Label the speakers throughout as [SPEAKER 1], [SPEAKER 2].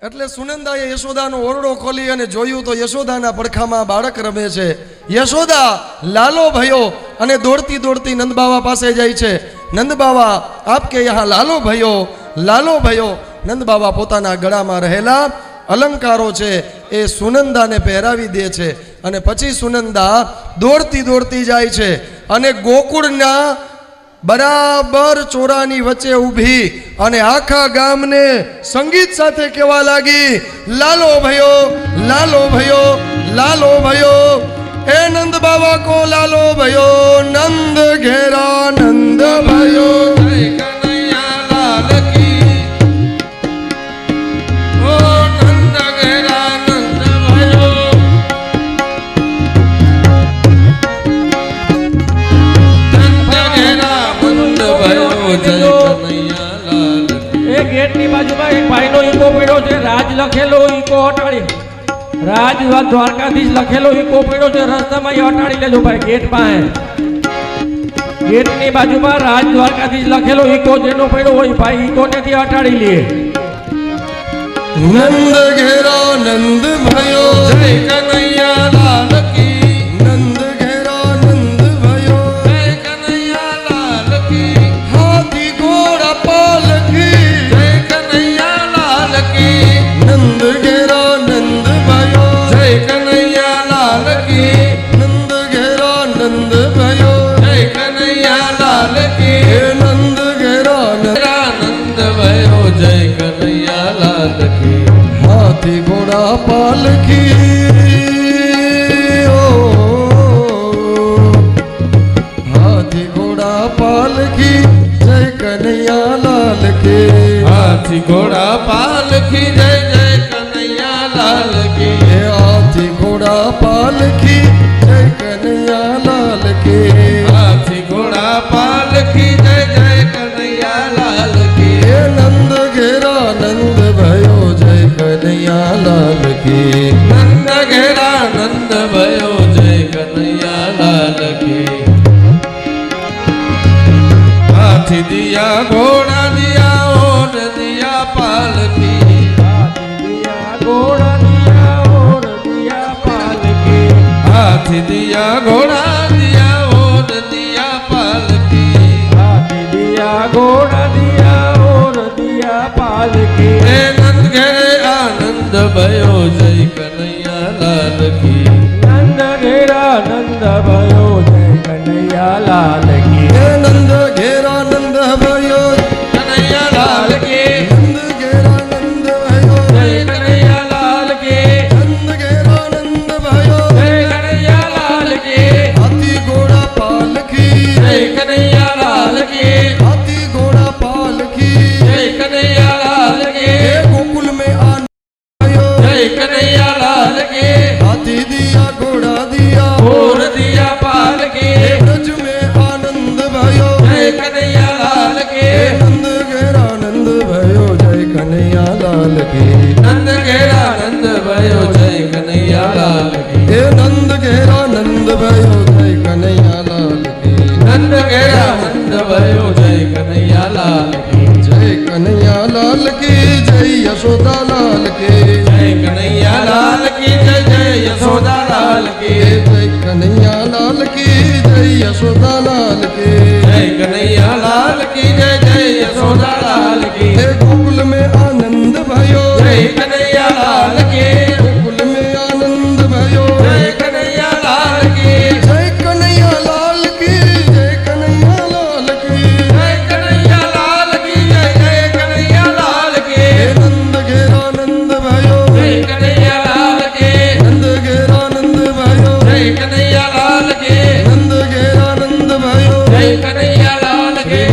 [SPEAKER 1] એટલે સુનંદાએ યશોદાનો ઓરડો ખોલી અને જોયું તો યશોદાના પડખામાં બાળક રમે છે. યશોદા લાલો ભયો અને દોડતી દોડતી નંદબાવા પાસે જાય છે. નંદબાવા આપકે યહાં લાલો ભયો. નંદબાવા પોતાના ગળામાં રહેલા અલંકારો છે એ સુનંદાને પહેરાવી દે છે અને પછી સુનંદા દોડતી દોડતી જાય છે અને ગોકુળના બરાબર ચોરાની વચ્ચે ઊભી અને આખા ગામને સંગીત સાથે કહેવા લાગી, લાલો ભયો એ નંદ બાબા કો લાલો ભયો, નંદ ઘેરા નંદ ભયો.
[SPEAKER 2] રાજ લખેલો ઈકો હટાડી, રાજ દ્વારકાધીશ લખેલો ઈકો પડ્યો છે રસ્તામાં હટાડી લેજો ભાઈ. ગેટ પાસે ગેટની બાજુમાં રાજ દ્વારકાધીશ લખેલો ઈકો જેનો પડ્યો હોય ભાઈ ઈકો નથી હટાડી લે.
[SPEAKER 1] નંદ ઘેરા નંદ ભયો,
[SPEAKER 3] જય કનૈયા લાલ કી.
[SPEAKER 1] નંદ ઘેરા નંદ ભયો,
[SPEAKER 3] જય કનૈયા લાલ કી.
[SPEAKER 1] હાથી ઘોડા પાલકી,
[SPEAKER 3] જય કનૈયા લાલ કી.
[SPEAKER 1] નંદ ઘેરા નંદ ભયો,
[SPEAKER 3] જય કનૈયા લાલ કી.
[SPEAKER 1] નંદ ઘેરા નંદ ભયો,
[SPEAKER 3] જય કનૈયા લાલ કી.
[SPEAKER 1] હે નંદ ઘેરા
[SPEAKER 3] નંદ ભયો, જય કનૈયા લાલ કી.
[SPEAKER 1] હાથી ઘોડા પાલકી, હાથી ઘોડા પાલકી, જય કનૈયા લાલ કી.
[SPEAKER 3] હાથી ઘોડા પાલખી, જય જય કનૈયા લાલ કી.
[SPEAKER 1] હે હાથી ઘોડા પાલકી, જય કનૈયા લાલ કી.
[SPEAKER 3] હાથી ઘોડા પાલખી, જય જય કનૈયા લાલ કી.
[SPEAKER 1] હે નંદ ઘેરા નંદ ભયો, જય કનૈયા લાલ કી.
[SPEAKER 3] નંદ ઘેરા નંદ ભયો, જય કનૈયા લાલ કી. હાથી દિયા ઘોડા દિયા ઓર દિયા પાલખી.
[SPEAKER 2] ઘોડા દિયા ઓર દિયા પાલકી.
[SPEAKER 3] હાથી દિયા ઘોડા દિયા ઓર દિયા પાલકી.
[SPEAKER 2] હાથી દિયા ઘોડા દિયા ઓર દિયા પાલકી.
[SPEAKER 3] હે નંદ ઘેરે આનંદ ભયો, જય કનૈયા લાલ કી.
[SPEAKER 2] નંદ ઘેરા નંદ ભયો, જય કનૈયા લાલ કી.
[SPEAKER 1] હે નંદ ઘેરા નંદ ભયો,
[SPEAKER 3] કનૈયા લાલ કી.
[SPEAKER 1] નંદ ઘેરા નંદ ભયો,
[SPEAKER 3] જય કનૈયા લાલ કી.
[SPEAKER 1] નંદ ઘેરા નંદ ભયો,
[SPEAKER 2] જય કનૈયા લાલ કી.
[SPEAKER 1] હાથી ઘોડા પાલકી,
[SPEAKER 3] જય કનૈયા લાલ કી.
[SPEAKER 1] હાથી ઘોડા પાલકી,
[SPEAKER 3] જય કનૈયા લાલ કી.
[SPEAKER 1] હે गोकुल में आनंद भयो,
[SPEAKER 3] જય કનૈયા લાલ કી.
[SPEAKER 1] हाथी दिया घोड़ा दिया,
[SPEAKER 3] ઓર દિયા પાલકી.
[SPEAKER 1] हे ब्रज में आनंद भयो,
[SPEAKER 3] જય કનૈયા લાલ
[SPEAKER 1] हे
[SPEAKER 3] કી.
[SPEAKER 1] नंद घेरा नंद भयो, जय कन्हैया लाल की.
[SPEAKER 3] નંદ ઘેરા નંદ ભયો, જય કનૈયા લાલ કી.
[SPEAKER 1] हे नंद घेरा नंद भयो, जय कन्हैया लाल की.
[SPEAKER 3] નંદ ઘેરા નંદ ભયો, જય કનૈયા લાલ કી.
[SPEAKER 1] जय कन्हैया लाल की, जय यशोदा लाल की.
[SPEAKER 3] જય કનૈયા લાલ કી, જય જય યશોદા લાલ કી.
[SPEAKER 1] जय कन्हैया लाल की, जय यशोदा लाल की.
[SPEAKER 3] જય કનૈયા લાલ કી, જય જય યશોદા લાલ કી.
[SPEAKER 1] हे गोकुल में आनंद भयो,
[SPEAKER 3] જય કનૈયા લાલ કી.
[SPEAKER 1] गोकुल में आनंद भयो,
[SPEAKER 3] જય કનૈયા લાલ કી.
[SPEAKER 1] जय कन्हैया लाल की, जय कन्हैया लाल की.
[SPEAKER 3] જય કનૈયા લાલ કી, જય જય કનૈયા લાલ કી.
[SPEAKER 1] हे नंद घेरा नंद भयो,
[SPEAKER 3] જય કનૈયા લાલ કી.
[SPEAKER 1] नंद घेरा नंद भयो,
[SPEAKER 3] જય કનૈયા લાલ કી.
[SPEAKER 1] नंद घेरा नंद भयो.
[SPEAKER 3] જય કનૈયા લાલ કી.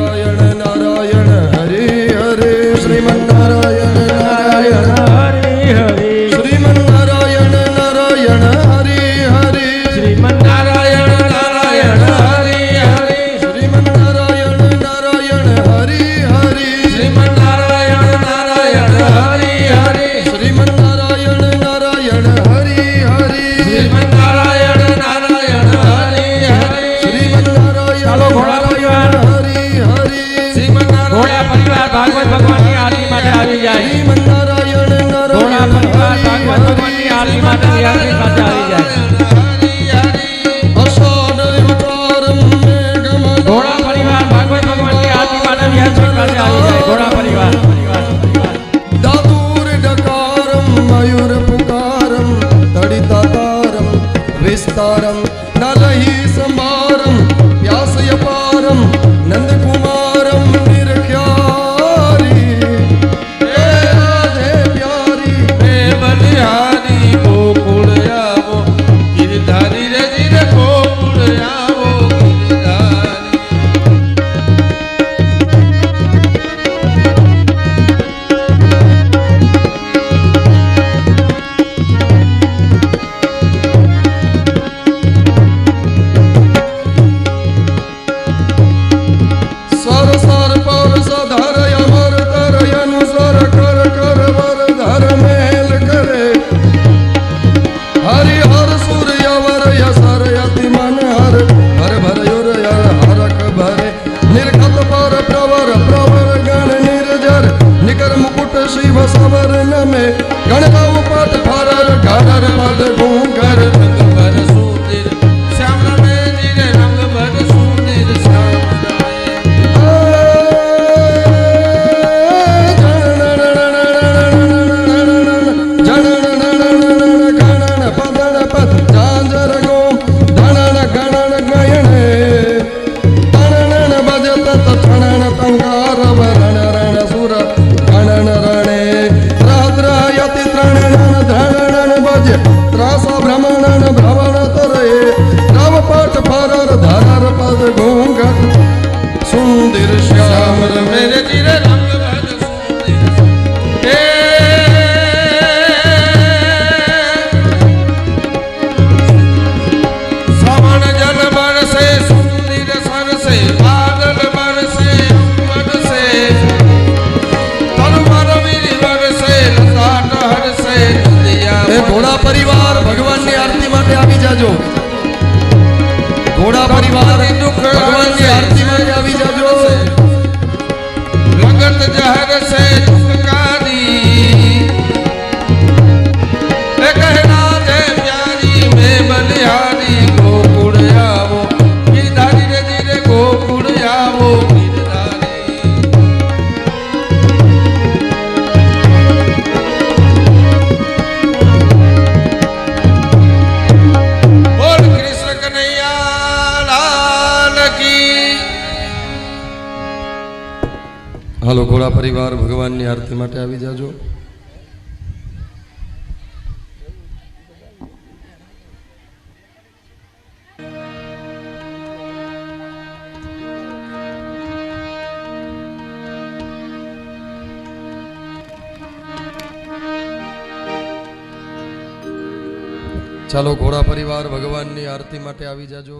[SPEAKER 1] नारायण नारायण हरे हरे, श्रीमन नारायण नारायण,
[SPEAKER 2] હરે હરે.
[SPEAKER 1] श्रीमन नारायण नारायण हरे हरे,
[SPEAKER 3] નારાયણ નારાયણ હરિ હરિ.
[SPEAKER 1] श्रीमन नारायण नारायण हरे हरे,
[SPEAKER 3] શ્રીમન નારાયણ નારાયણ હરિ હરિ.
[SPEAKER 1] श्रीमन नारायण नारायण हरे हरे,
[SPEAKER 3] શ્રીમન નારાયણ નારાયણ હરિ હરિ.
[SPEAKER 1] श्रीमन नारायण
[SPEAKER 2] ચાલો ઘોડા પરિવાર.
[SPEAKER 1] हरे हरे.
[SPEAKER 3] શ્રીમન
[SPEAKER 2] ઘોડા પરિવાર ભાગવત ભગવાનની આરતી માટે આવી
[SPEAKER 1] निकर मुकुट शिव सवर्ण में गणगाव पाठ फारर घरर पद घूंघर
[SPEAKER 3] रंग भर सुंदर श्याम रमे नीर रंग भर सुंदर श्याम
[SPEAKER 1] सुंदर श्याम
[SPEAKER 3] मेरे नीर रंग भर सुंदर हे श्रवण जल बरसे सुंदर सर से बादल बरसे अम्बर से तलवार वीर बरसे लता टहर से नदिया
[SPEAKER 1] घोड़ा परिवार भगवान ની આરતી માટે આવી જાજો ઘોડા પરિવાર ભગવાન ની આરતી માટે આવી જાજો
[SPEAKER 3] लगत जहर से झुकारी कहना दे प्यारी में बलिहारी गोकुड़ आवो गिरधारी रे धीरे गोकुड़ आवो गिरधारी बोल कृष्ण कन्हैया लाल की
[SPEAKER 1] હાલો ઘોડા પરિવાર ભગવાનની આરતી માટે આવી જાજો ચાલો ઘોડા પરિવાર ભગવાનની આરતી માટે આવી જાજો